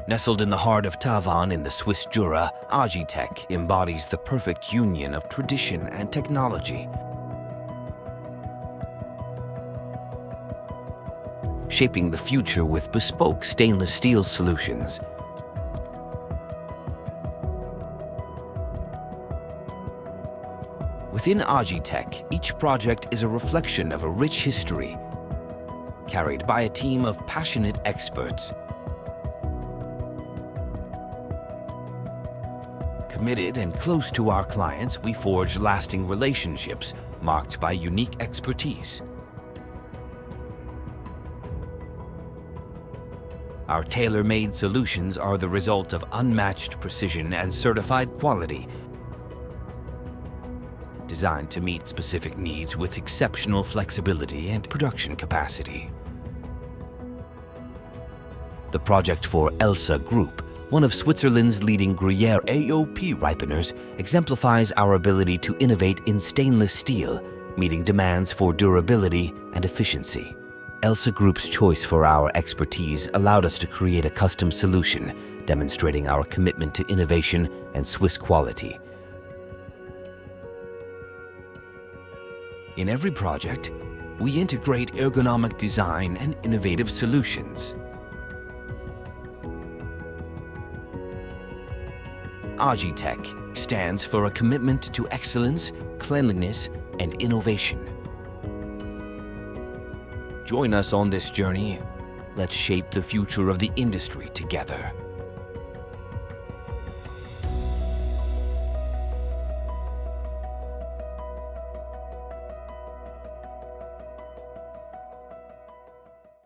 Nestled in the heart of Tavannes in the Swiss Jura, Agytec embodies the perfect union of tradition and technology. Shaping the future with bespoke stainless steel solutions. Within Agytec, each project is a reflection of a rich history, carried by a team of passionate experts. Committed and close to our clients, we forge lasting relationships marked by unique expertise. Our tailor-made solutions are the result of unmatched precision and certified quality, designed to meet specific needs with exceptional flexibility and production capacity. The project for Elsa Group, one of Switzerland's leading Gruyère AOP ripeners, exemplifies our ability to innovate in stainless steel, meeting demands for durability and efficiency. Elsa Group's choice for our expertise allowed us to create a custom solution, demonstrating our commitment to innovation and Swiss quality. In every project, we integrate ergonomic design and innovative solutions. Agytec stands for a commitment to excellence, cleanliness, and innovation. Join us on this journey. Let's shape the future of the industry together.